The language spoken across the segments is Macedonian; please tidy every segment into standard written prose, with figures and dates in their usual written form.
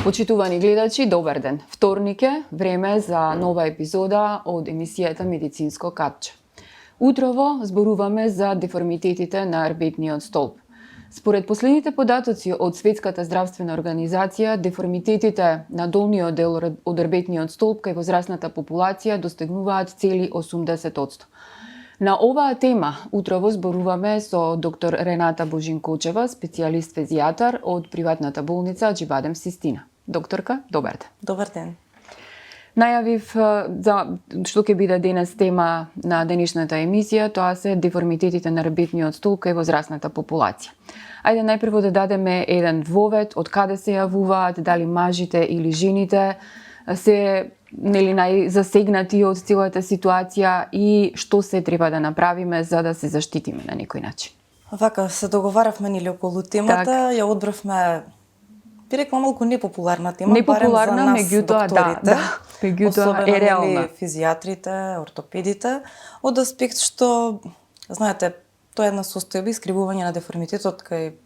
Почитувани гледачи, добар ден. Вторник е, време за нова епизода од емисијата Медицинско капче. Утрово зборуваме за деформитетите на рбетниот столб. Според последните податоци од Светската здравствена организација, деформитетите на долниот дел од рбетниот столб кај возрастната популација достигнуваат цели 80%. На оваа тема утрово зборуваме со доктор Рената Божинкочева, специјалист фезијатар од приватната болница Аџибадем Систина. Докторка, добар ден. Добар ден. Најавив за што ќе биде денес тема на денешната емисија, тоа се деформитетите на рбетниот столб кај возрастната популација. Ајде најпрво да дадеме еден вовед од каде се јавуваат, дали мажите или жените се најзасегнати од целата ситуација и што се треба да направиме за да се заштитиме на некој начин. Вака се договаравме околу темата, ја одбравме би рекла малку непопуларна тема, непопуларна, меѓутоа да, меѓутоа е реална. Физијатрите, ортопедите, од аспект што знаете, тоа е една состојба искривување на деформитетот кај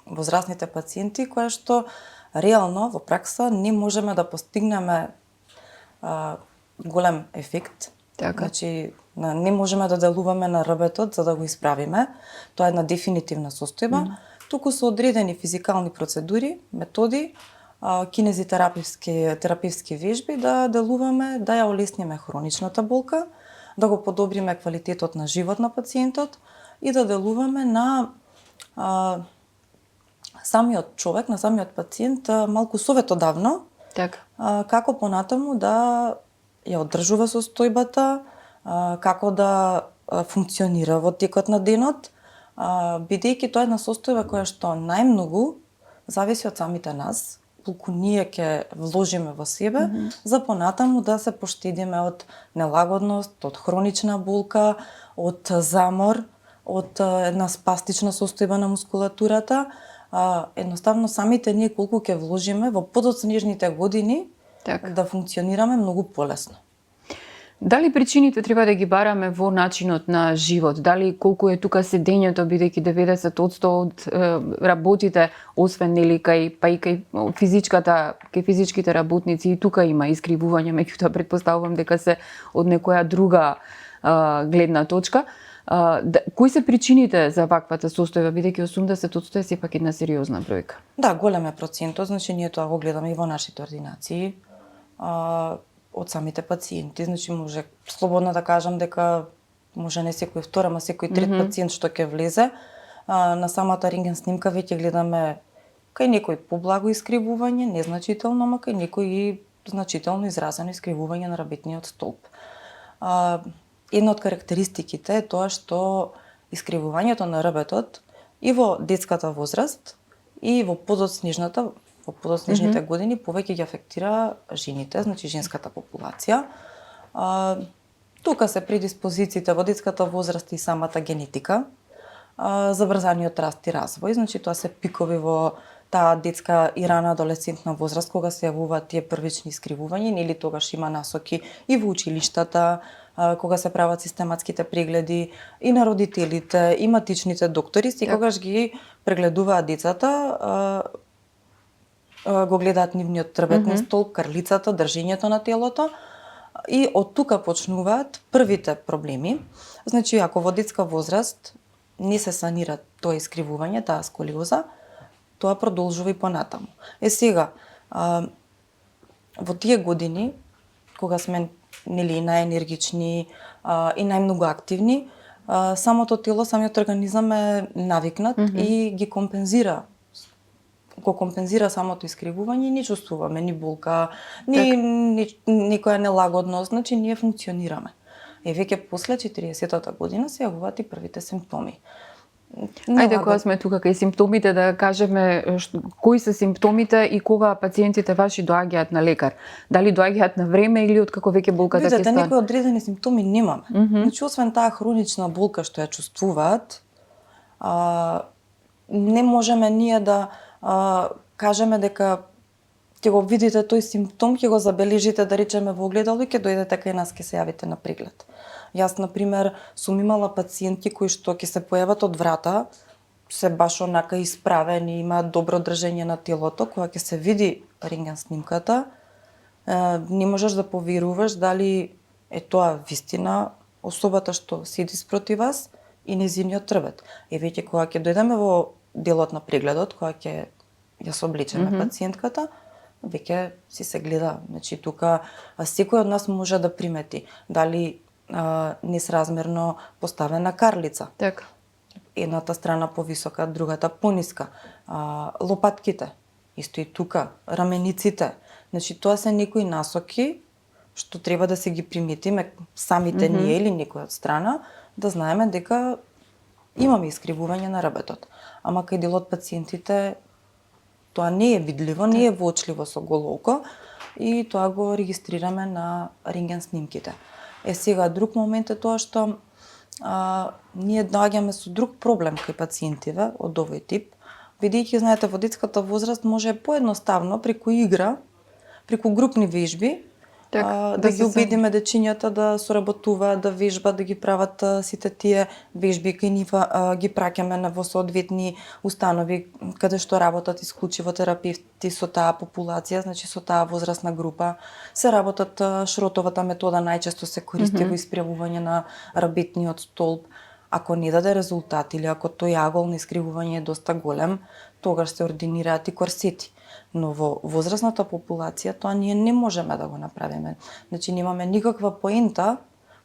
возрастните пациенти, која што реално во пракса не можеме да постигнеме голем ефект. Така. Значи, не можеме да делуваме на рбетот за да го исправиме. Тоа е една дефинитивна состојба. Туку со одредени физикални процедури, методи, терапевски вежби да делуваме, да ја олесниме хроничната болка, да го подобриме квалитетот на живот на пациентот и да делуваме на самиот човек, на самиот пациент малку советодавно, така. Како понатаму да ја одржува состојбата, како да функционира во текот на денот, бидејќи тоа е една состојба која што најмногу зависи од самите нас, колку ние ќе вложиме во себе, за понатаму да се поштедиме од нелагодност, од хронична болка, од замор, од една спастична состојба на мускулатурата. Едноставно самите ние колку ќе вложиме во подоцнежните години, така, да функционираме многу полесно. Дали причините треба да ги бараме во начинот на живот? Дали колку е тука седењето, бидејќи 90% од работите, освен нели кај физичките работници, и тука има искривување, меѓутоа претпоставувам дека се од некоја друга гледна точка. Кои се причините за ваквата состојба, бидејќи 80% е сепак една сериозна бројка? Да, голем е процентот, значи ние тоа го гледаме и во нашите ординации. Од самите пациенти, значи може слободно да кажам дека може не секој втор, ама секој трет пациент што ќе влезе на самата рентген снимка веќе гледаме кај некој поблаго искривување, незначително, ама кај некој и значително изразено искривување на рбетниот столб. Една од карактеристиките е тоа што искривувањето на рбетот и во детската возраст и во подоцнежните години повеќе ги афектира жените, значи женската популација. Тука се предиспозициите во детската возраст и самата генетика, забрзаниот раст и развој, значи тоа се пикови во таа детска и рана адолесцентна возраст кога се јавуваат тие првични искривувања, нели тогаш има насоки и во училиштата, кога се прават систематските прегледи и на родителите, и матичните доктори, секогаш ги прегледуваат децата, го гледаат нивниот рбетен столб, карлицата, држењето на телото и од тука почнуваат првите проблеми. Значи, ако во детска возраст не се санира тоа искривување, таа сколиоза, тоа продолжува и понатаму. Сега, во тие години, кога сме нели најенергични и најмногу активни, самото тело, самиот организам е навикнат и ги компензира самото искривување и не чувствуваме ни болка, ни некоја нелагодност, значи ние функционираме. Веќе после 40-та година се јавуваат и првите симптоми. Ајде, кога сме тука кај симптомите, да кажеме кои се симптомите и кога пациентите ваши доаѓаат на лекар. Дали доаѓаат на време или откако веќе болката ќе стане? Некои одредени симптоми немаме. Значи, освен таа хронична болка што ја чувствуваат, не можеме ние да кажеме дека ќе го видите тој симптом, ќе го забележите, да речеме, во огледало и ќе дојдете кај нас, ќе се јавите на преглед. Јас, например, сум имала пациенти кои што ќе се појават од врата, се баш онака исправени, имаат добро држење на телото, кога ќе се види рентген снимката, не можеш да поверуваш дали е тоа вистина особата што седи спроти вас и незиниот трбет. И веќе кога ќе дојдеме во делот на прегледот, кога ќе ја соблечеме пациентката, веќе си се гледа. Значи, тука секој од нас може да примети дали несразмерно поставена карлица. Така. Едната страна повисока, другата пониска. Лопатките, исто и тука, рамениците. Значи, тоа се некои насоки што треба да се ги приметиме самите ние или некој од страна, да знаеме дека имаме искривување на ребетот. Ама кај дел од пациентите тоа не е видливо, не е воочливо со голо око и тоа го регистрираме на рентген снимките. Сега, друг момент е тоа што ние доаѓаме со друг проблем кај пациентиве од овој тип, бидејќи, знаете, во детската возраст може поедноставно преку игра, преку групни вежби, да ги убедиме дечињата да соработуваат, да вежбат, да ги прават сите тие вежби кај нив, ги праќаме во соодветни установи каде што работат исклучиво терапевти со таа популација, значи со таа возрастна група. Се работат шротовата метода, најчесто се користи во исправување на рабетниот столб. Ако не даде резултат или ако тој агол на искривување е доста голем, тогаш се ординираат и корсети. Но во возрастната популација тоа ние не можеме да го направиме. Значи немаме никаква поента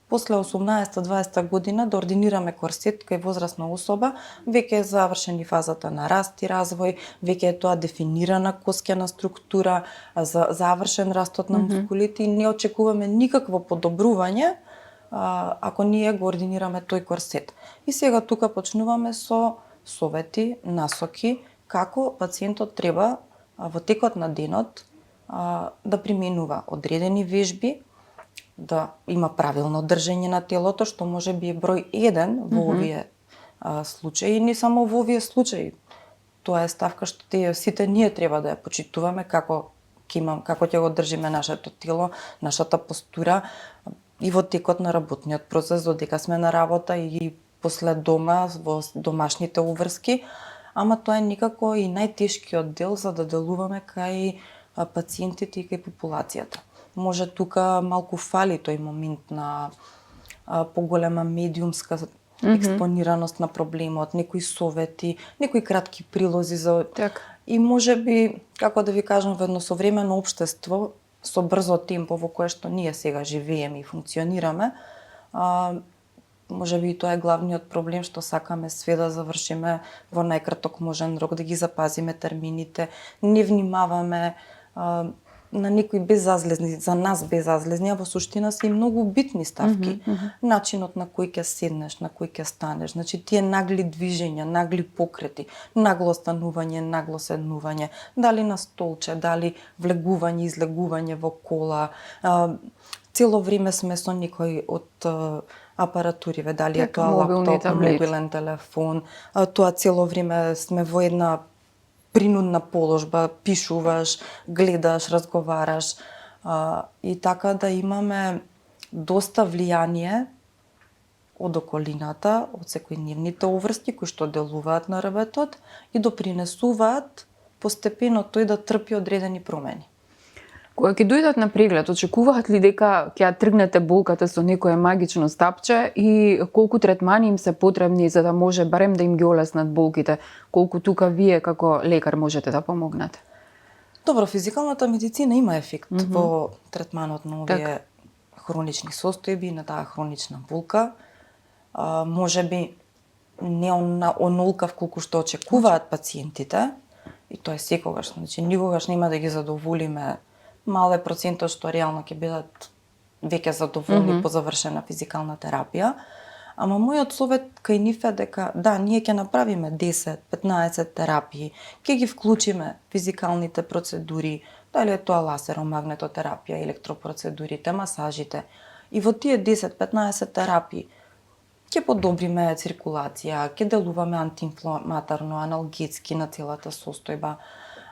после 18-20 година да ординираме корсет кај возрастна особа, веќе е завршени фазата на раст и развој, веќе е тоа дефинирана коскена структура, завршен растот на мускулите и не очекуваме никакво подобрување ако ние го ординираме тој корсет. И сега тука почнуваме со совети, насоки, како пациентот треба во текот на денот да применува одредени вежби, да има правилно држење на телото, што може би е број 1 во овие случаи, не само во овие случаи. Тоа е ставка што сите ние треба да ја почитуваме како ќе го држиме нашето тело, нашата постура и во текот на работниот процес, додека сме на работа и после дома, во домашните уврски, ама тоа е некако и најтешкиот дел за да делуваме кај пациентите и кај популацијата. Може тука малку фали тој момент на поголема медиумска експонираност на проблемот, некои совети, некои кратки прилози за... Так. И може би, како да ви кажам, во едно современо општество, со брзо темпо во кое што ние сега живееме и функционираме, може би и тоа е главниот проблем што сакаме све да завршиме во најкраток можен рок, да ги запазиме термините, не внимаваме на некои безазлезни, за нас безазлезни, а во суштина се и многу битни ставки. Начинот на кој ќе седнеш, на кој ќе станеш, значи тие нагли движења, нагли покрети, нагло станување, нагло седнување, дали на столче, дали влегување, излегување во кола. Цело време сме со некој од апаратуриве, дали е тоа лаптоп, мобилен телефон, тоа цело време сме во една принудна положба, пишуваш, гледаш, разговараш и така да имаме доста влијание од околината, од секојдневните уврски кои што делуваат на ребетот и допринесуваат постепено тој да трпи одредени промени. Кога ќе дојдат на преглед, очекуваат ли дека ќе ја тргнете болката со некое магично стапче и колку третмани им се потребни за да може барем да им ги олеснат болките? Колку тука вие како лекар можете да помогнете? Добро, физикалната медицина има ефект во третманот на овие хронични состојби, на таа хронична болка. Може би не онолкав колку што очекуваат пациентите, и тоа е секогаш, значи никогаш нема да ги задоволиме. Мал е процентот што реално ќе бидат веќе задоволни по завршена физикална терапија. Ама мојот совет кај нив е дека да, ние ќе направиме 10-15 терапии, ќе ги вклучиме физикалните процедури, дали е тоа лазеромагнетотерапија, електропроцедурите, масажите. И во тие 10-15 терапии ќе подобриме циркулација, ќе делуваме антиинфламаторно, аналгетски на целата состојба.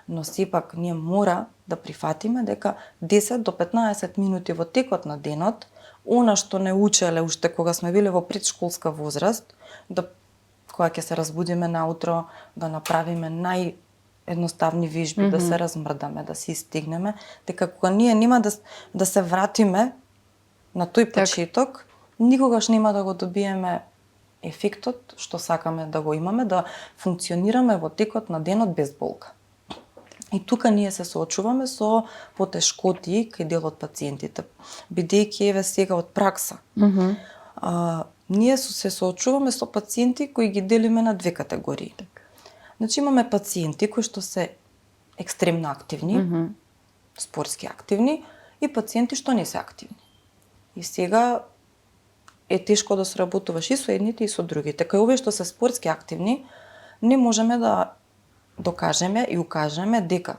Но сепак ние мора да прифатиме дека 10 до 15 минути во текот на денот, она што не учеле уште кога сме биле во предшколска возраст, да кога ќе се разбудиме наутро, да направиме едноставни вежби, да се размрдаме, да се истегнеме, дека кога ние нема да се вратиме на тој почеток, никогаш нема да го добиеме ефектот што сакаме да го имаме, да функционираме во текот на денот без болка. И тука ние се соочуваме со потешкоти кај дел од пациентите, бидејќи еве сега од пракса. Ние се соочуваме со пациенти кои ги делиме на две категории. Значи имаме пациенти кои што се екстремно активни, спортски активни, и пациенти што не се активни. И сега е тешко да сработуваш и со едните и со другите. Кај овие што се спортски активни, не можеме да докажеме и укажеме дека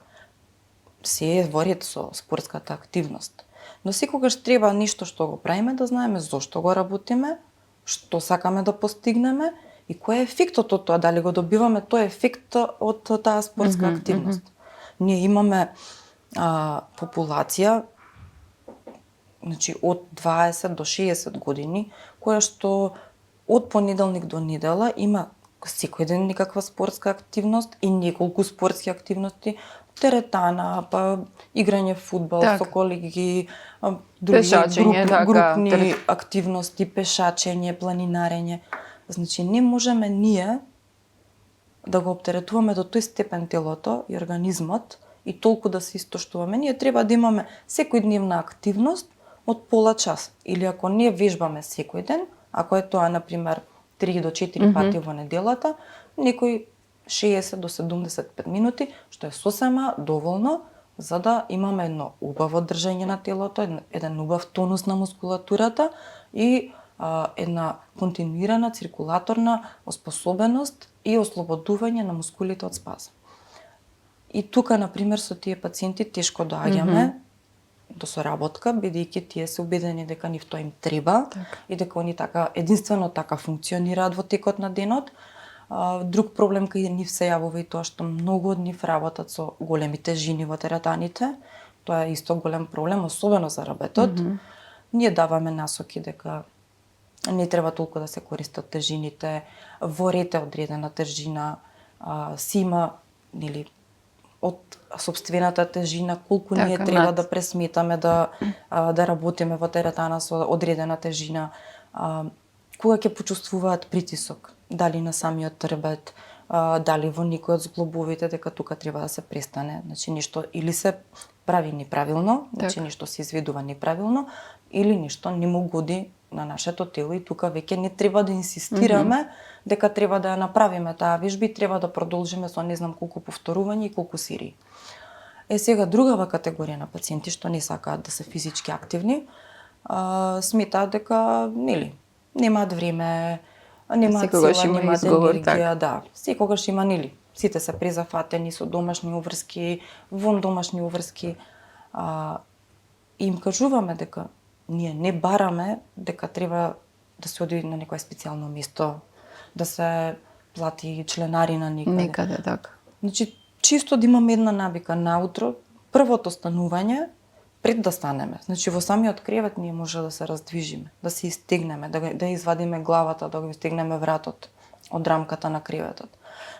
се е во ред со спортската активност. Но секогаш треба нешто што го правиме да знаеме зошто го работиме, што сакаме да постигнеме и кој е ефектот од тоа, дали го добиваме тој ефект од таа спортска активност. Ние имаме популација, значи од 20 до 60 години, која што од понеделник до недела има секој ден некаква спортска активност и неколку спортски активности, теретана, па играње фудбал со колеги, други групни активности, пешачење, планинарење. Значи не можеме ние да го оптеретуваме до тој степен телото и организмот и толку да се истоштуваме. Ние треба да имаме секојдневна активност од пола час. Или ако не вежбаме секој ден, ако е тоа, например, 3 до 4 пати во неделата, некој 60 до 75 минути, што е сосема доволно за да имаме едно убаво држање на телото, еден убав тонус на мускулатурата и една континуирана циркулаторна оспособеност и ослободување на мускулите од спазм. И тука, например, со тие пациенти тешко доаѓаме до соработка, бидејќи тие се убедени дека нив тоа им треба и дека они единствено така функционираат во текот на денот. Друг проблем кај нив се јавува и тоа што многу од нив работат со големи тежини во теретаните. Тоа е исто голем проблем, особено за работот. Ние даваме насоки дека не треба толку да се користат тежините, во ред е одредена тежина, си има, нели, од сопствената тежина, колку ние треба да пресметаме да работиме во теретана со одредена тежина, кога ќе почувствуваат притисок, дали на самиот трбет, дали во некој од зглобовите, дека тука треба да се престане. Значи нешто или се прави неправилно, значи нешто се изведува неправилно, или нешто не му годи на нашето тело и тука веќе не треба да инсистираме дека треба да ја направиме таа вежба и треба да продолжиме со не знам колку повторувања и колку серии. Сега другава категорија на пациенти што не сакаат да се физички активни, сметаат дека немаат време, немаат сила, немаат енергија, секогаш има, сите се презафатени со домашни уврски, вон домашни уврски. И им кажуваме дека ние не бараме дека треба да се оди на некое специјално место, да се плати членарина некаде. Така. Значи, чисто да имаме една навика наутро, првото станување, пред да станеме. Значи, во самиот кревет ние може да се раздвижиме, да се истегнеме, да извадиме главата, да го истегнеме вратот од рамката на креветот.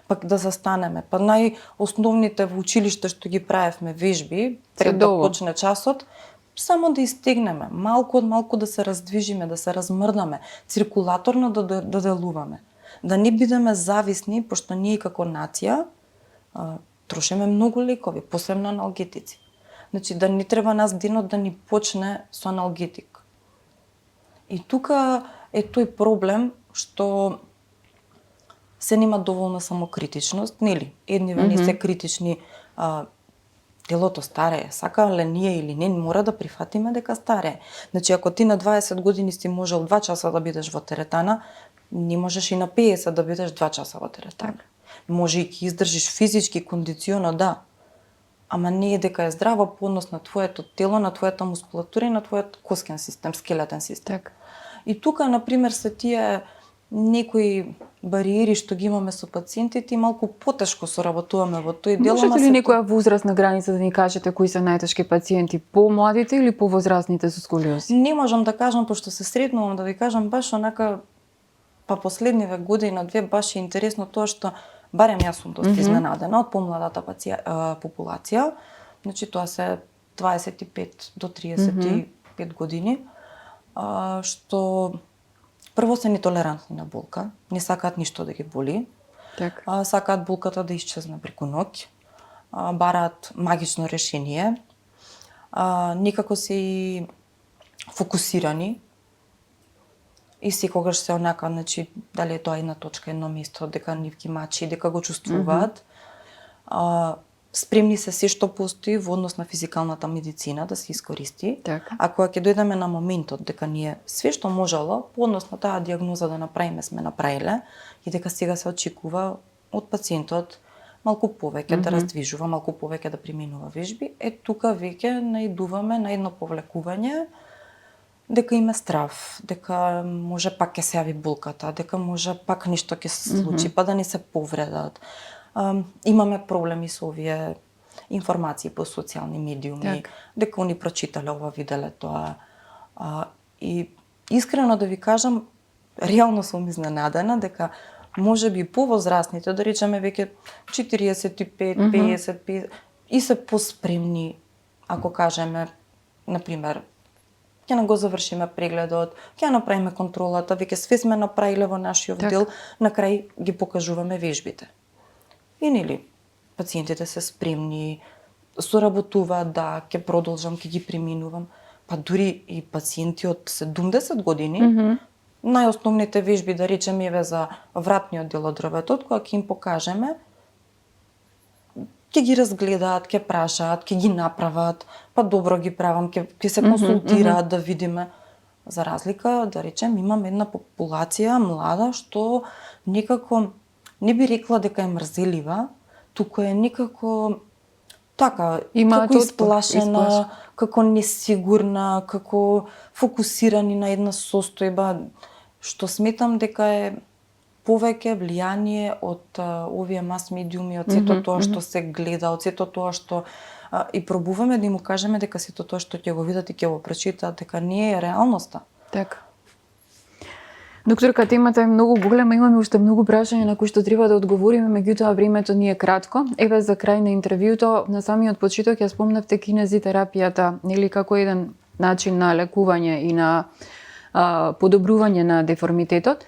Пак да застанеме. Па најосновните во училиште што ги правевме вежби, пред да почне часот, само да истегнеме, малку од малку да се раздвижиме, да се размрдаме, циркулаторно да делуваме. Да не бидеме зависни, пошто ние како нација трошиме многу лекови, посебно аналгетици. Значи да не треба нас денот да ни почне со аналгетик. И тука е тој проблем што се нема доволна самокритичност, нели? Едниве не се критични, телото старее, сакале ние или не, мора да прифатиме дека старее. Значи, ако ти на 20 години си можел 2 часа да бидеш во теретана, не можеш и на 50 да бидеш 2 часа во теретана. Може и ќе издржиш физички, кондиционо, да, ама не е дека е здраво по однос на твоето тело, на твојата мускулатура и на твојот коскен систем, скелетен систем. И тука, например, се тие некои бариери што ги имаме со пациентите и малку потешко соработуваме во тој дел. Можете ли некоја возрастна граница да ни кажете кои се најтешки пациенти, помладите или повозрастните со сколиоз? Не можам да кажам, пошто се сретнувам да ви кажам баш онака па последниве година две баш е интересно тоа што барем јас сум доста изненадена од помладата популација. Значи тоа се 25 до 35 години, што прво се нетолерантни на болка, не сакаат ништо да ги боли. Така. Сакаат болката да исчезне преку ноќ. Бараат магично решение. Некако се и фокусирани и секогаш се онака, значи, дали е тоа една точка, едно место, дека нив ги мачи, дека го чувствуваат. Спремни се што постои во однос на физикалната медицина да се искористи. Така. А кога ќе дојдеме на моментот дека ние све што можело по однос на таа дијагноза да направиме сме направиле и дека сега се очекува од пациентот малку повеќе да раздвижува, малку повеќе да применува вежби, тука веќе наидуваме на едно повлекување дека има страв, дека може пак ќе се јави болката, дека може пак нешто ќе се случи, па да не се повредат. Имаме проблеми со овие информации по социјални медиуми, дека они прочитале ова, виделе тоа. И искрено да ви кажам, реално сум изненадена дека може би повозрастните, да речеме веќе 45, 50, и се поспремни, ако кажеме, например, ќе го завршиме прегледот, ќе направиме контролата, веќе све сме направиле во нашиот дел, на крај ги покажуваме вежбите. И нели, пациентите се спремни, соработуваат, да, ќе продолжам, ќе ги преминувам. Па дури и пациенти од 70 години, најосновните вежби, да речеме, еве за вратниот дел од дрветот, кога ќе им покажеме, ќе ги разгледаат, ќе прашаат, ќе ги направат, па добро ги правам, ќе се консултираат да видиме. За разлика, да речем, имам една популација млада што некако не би рекла дека е мрзелива, туку е некако така, како исплашена, како несигурна, како фокусирани на една состојба, што сметам дека е повеќе влијание од овие мас медиуми, од сето тоа што се гледа, од сето тоа што и пробуваме да им кажеме дека сето тоа што ќе го видат и ќе го прочитаат, дека не е реалноста. Така. Докторка, темата е многу голема, имаме уште многу прашања на кои што треба да одговориме, меѓутоа времето ни е кратко. Еве за крај на интервјуто, на самиот почеток ја спомнавте кинезитерапијата, нели како еден начин на лекување и на подобрување на деформитетот.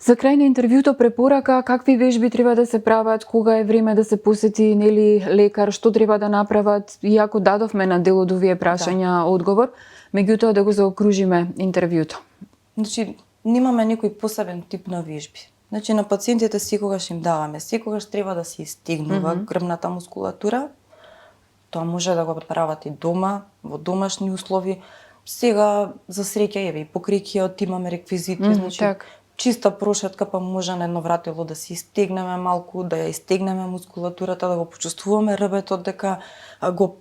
За крај на интервјуто препорака какви вежби треба да се прават, кога е време да се посети нели лекар, што треба да направат, иако дадовме на дел од овие прашања одговор, меѓутоа да го заокружиме интервјуто. Значи, немаме некој посебен тип на вежби. Значи, на пациентите секогаш им даваме, секогаш треба да се истегнува грбната мускулатура. Тоа може да го прават и дома, во домашни услови. Сега, за среќа, еве, и покрикиот имаме реквизити, значи, чиста прошетка, па може на едно вратило да се истегнеме малку, да ја истегнеме мускулатурата, да го почувствуваме рбетот, дека го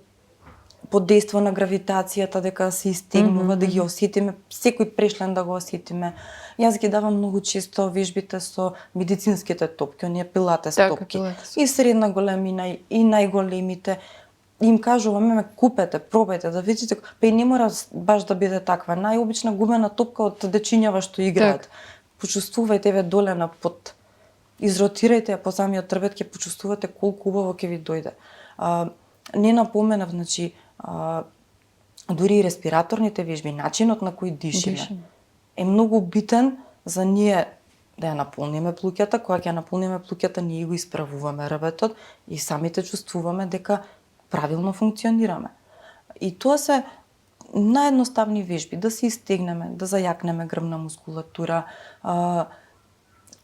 подейства на гравитацијата, дека се истегнува, да ги осетиме, секој прешлен да го осетиме. Јас ги давам многу често вежбите со медицинските топки, оние пилатес топки. И средна големина, и најголемите. Им кажуваме, купете, пробајте, да видите, па и не мора баш да биде таква. Најобична гумена топка од дечињава што играат. Почувствувајте ве доле на под. Изротирајте ја по самиот трбет, ќе почувствувате колку убаво ќе ви дојде. Не напоменав, значи, дури и респираторните вежби, начинот на кој дишиме е многу битен за ние да ја наполниме плуќата. Кога ќе ја наполниме плуќата, ние го исправуваме рбетот и самите чувствуваме дека правилно функционираме. И тоа се наједноставни вежби, да се истегнеме, да зајакнеме грбна мускулатура,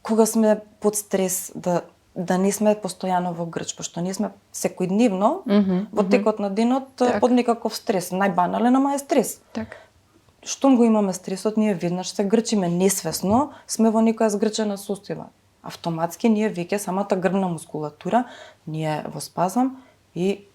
кога сме под стрес, да не сме постојано во грч, пошто ние сме секојдневно во текот на денот под некаков стрес. Најбанален, ама е стрес. Штом го имаме стресот, ние веднаш се грчиме несвесно, сме во некоја згрчена состојба. Автоматски ние веќе самата грбна мускулатура ние во спазам и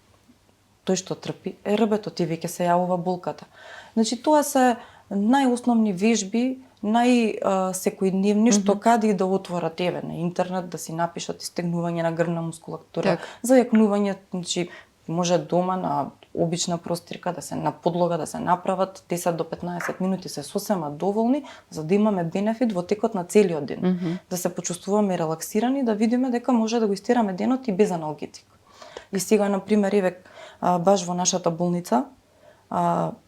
тој што трпи е рбетот и веќе се јавува болката. Значи тоа се најосновни вежби, најсекојдневни, што каде и да отворат еве на интернет, да си напишат истегнување на грбна мускулатура, зајакнување, значи Може дома на обична простирка да се на подлога да се направат 10 до 15 минути се сосема доволни за да имаме бенефит во текот на целиот ден. Да се почувствуваме релаксирани, да видиме дека може да го истераме денот и без аналгетик. И сега на пример еве баш во нашата болница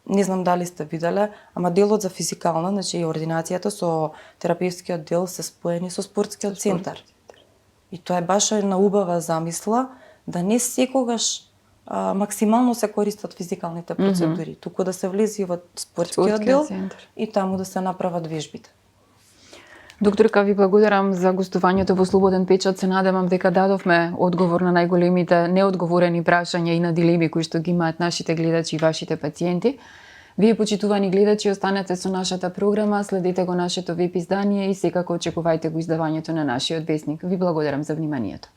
не знам дали сте виделе, ама делот за физикална, значи ординацијата со терапевтскиот дел се споени со спортскиот центар. И тоа е баш една убава замисла да не секогаш максимално се користат физикалните процедури, туку да се влези во спортскиот дел и таму да се направат вежбите. Докторка, ви благодарам за гостувањето во Слободен печат. Се надевам дека дадовме одговор на најголемите неодговорени прашања и на дилеми кои што ги имаат нашите гледачи и вашите пациенти. Вие, почитувани гледачи, останете со нашата програма, следете го нашето веб издание и секако очекувајте го издавањето на нашиот весник. Ви благодарам за вниманието.